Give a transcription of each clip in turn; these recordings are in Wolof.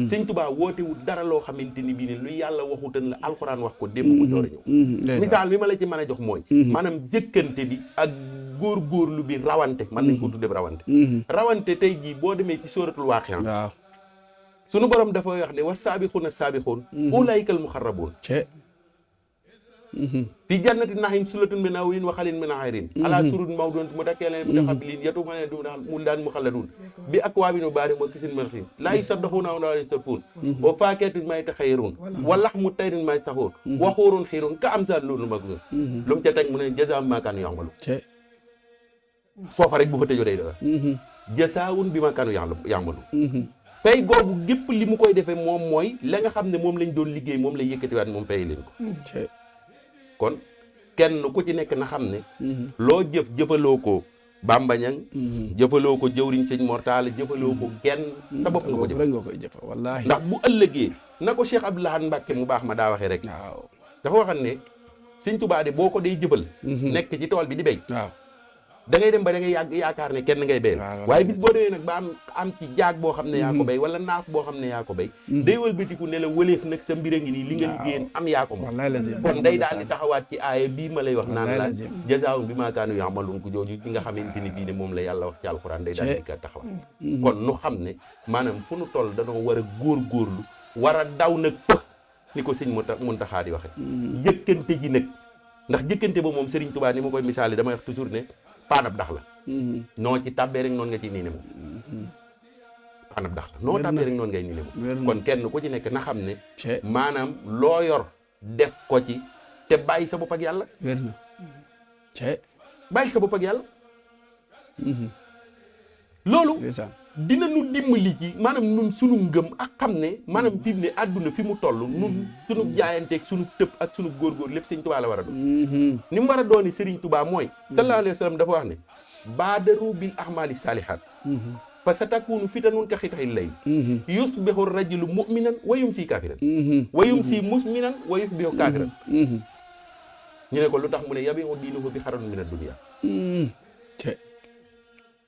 sëñ Tuubaa wootewul dara loo xamante ni bii ne lu yàlla waxutan la alxuraan wax ko démb mu door a ñëw misaal mi ma la ci mën a jox mooy maanaam jëkkante bi ak góorgóorlu bi rawante man nañ ko tudde rawante tey jii boo demee ci sóoratul Waaqi'a waaw sunu borom dafa wax ne wa saabixuuna saabixuun ulaa'ikal muxarrabuun fi jannati na'iim sulatun min awwalin wa xalilin min aaxirin alaa sururin mawduunatin mutakaa'abiliin mutaqaabiliin yatuufu alayhim wildaanun muxalladuun bi akwaabin wa abaariiq wa ka'sin min ma'iin laa yusaddaquuna wa laa yunsafuun wa faakihatin mimmaa yataxayyaruun wa laxmi tayrin mimmaa yashtahuun wa xuurun xiinun ka amsaali lu'lu'il maknuun lu mu ca teg mu ne jazaa'an bimaa kaanuu ya'maluun foofa rek bu fa tëjoo day doon jazaa'un bimaa kaanuu ya'maluun pay googu gépp li mu koy defee moom mooy la nga xam ne moom lañ doon liggéey moom lay yëkkatiwaat moom fay leen ko kon kenn ku ci nekk na xam ne loo jëfaloo ko Bamba Ñaŋ jëfaloo ko jëwriñ sëñ Mortala jëfaloo ko kenn sa bopp nga ko jëf wallaahi ndax bu ëllëgee na ko Cheikh Abdou Lahad Mbacké mu baax ma daa waxee rek waaw dafa waxan ne sëñ Tuubaa de boo ko day jëfal nekk ci tool bi di béy waaw da ngay dem ba da ngay yaakaar ne kenn ngay béy waaye bis boo demee nag ba am ci jaag boo xam ne yaa ko béy wala naaf boo xam ne yaa ko béy day wëlbatiku ne la wëleef nag sa mbir a ngi nii li nga liggéeyeen am yaa ko moom kon day daal di taxawaat ci aaya bii ma lay wax naan la jazaa'un bimaa kaanu ya'maluun ku jooju ci nga xamante ni bii ne moom la yàlla wax ci alxuraan day daal di ka taxawaat kon nu xam ne maanaam fu nu toll danoo war a góorgóorlu war a daw nag fëx ni ko sëñ Muntaxaa di waxe jëkkante ji nag ndax jëkkante ba moom Serigne Touba ni ma koy misaale damay wax toujours ne paanab dax la noo ci tàbbee rek noonu nga ci nii ne moom paanab dax la noo tàbbee rek noonu ngay nii ne moom kon kenn ku ci nekk na xam ne maanaam loo yor def ko ci te bàyyi sa bopp ak yàlla wér na bàyyi sa bopp ak yàlla loolu dina nu dimbali ci maanaam nun sunu ngëm ak xam ne maanaam fi mu ne àdduna fi mu toll nun sunu jaayanteeg sunu tëb ak sunu góorgóor lépp sëñ Tuubaa la war a doon ni mu war a dooni Sëriñ Tuubaa mooy sallallahu alayhi wa sallam dafa wax ne baadaru bil ahmali salihat fa sa takunu fitanun ka xitaxil lay yusbihu rajulu mu'minan wa yumsi kafiran wa yumsi musminan wa yusbihu kafiran ñu ne ko lu tax mu ne yabi'u diinahu bi xaran min ad-dunya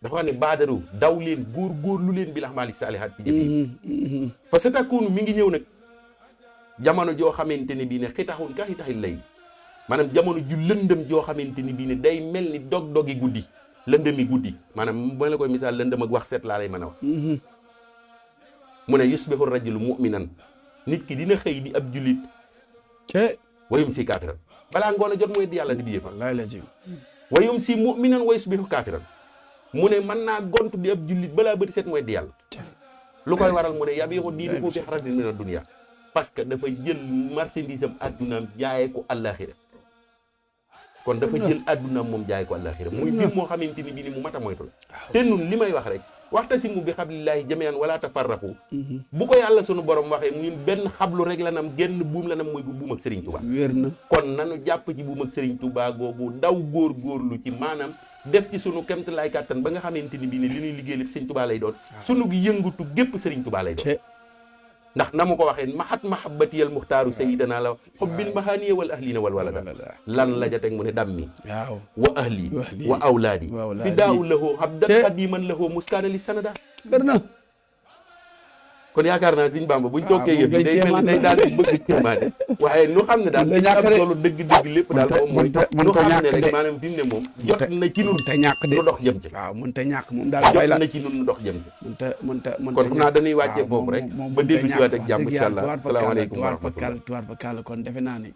dafa wax ne baadaru daw leen góorgóorlu leen bi la xamaali saalihaat ci jëf yi fa sa takunu mi ngi ñëw nag jamono joo xamante ni bii ne xitaxun ka xitaxil lay maanaam jamono ju lëndëm joo xamante ni bii ne day mel ni dog-dogi guddi lëndëmi guddi maanaam ma la koy misaal lëndëm ak wax set laa lay mën a wax mu ne yusbihu rajulu mu'minan nit ki dina xëy di ab jullit wayum si kaafiran balaa ngoon a jot mooy di yàlla di bi yëfa wayum si mu'minan wa yusbihu kaafiran mu ne mën naa gont di ab jullit balaa bëri set mooy di yàlla lu koy waral mu ne yabiixu diinahu bi xaratin mina dunya parce que dafa jël marchandise am addunaam jaayee ko àllaaxira kon dafa jël addunaam moom jaayee ko àllaaxira muy mbir moo xamante ni bii ni mu mat a moytu la te nun li may wax rek waxtasimu bi xablillaahi jamii'an wala tafarraqu bu ko yàlla sunu borom waxee ñun benn xablu rek la nam genn buum la nam mooy bu buum ak Serigne Touba wér na kon nanu jàpp ci buum ak Serigne Touba googu daw góorgóorlu ci maanaam def ci sunu kemt lay kàttan ba nga xamante ni bii ne li ñuy liggéey lépp Serigne Touba lay doon sunu gi yëngutu gépp Serigne Touba lay doon ndax na mu ko waxee mahat mahabbatiyal muxtaaru sayyidana la xobbil mahaniya wal ahlina wal walada lan la ja teg mu ne dammi waaw wa ahli wa awlaadi fi daaw lahoo habdan xadiman lahoo muskaana li sanada na kon yaakaar naa Sëñ Bamba buñ toogee yëf yi day mel ni day daal di bëgg kéemaane waaye nu xam ne daal li am solo dëgg-dëgg lépp daal moom mooy nu xam ne rek maanaam fi mu ne moom jot na ci nun nu dox jëm ci waaw mën ta ñàkk moom daal jot na ci nun nu dox jëm ci kon xam naa dañuy wàccee foofu rek ba dellu si waat ak jàmm incha allah salaamaaleykum wa rahmatullah tuwaar fa kàll kon defe naa ni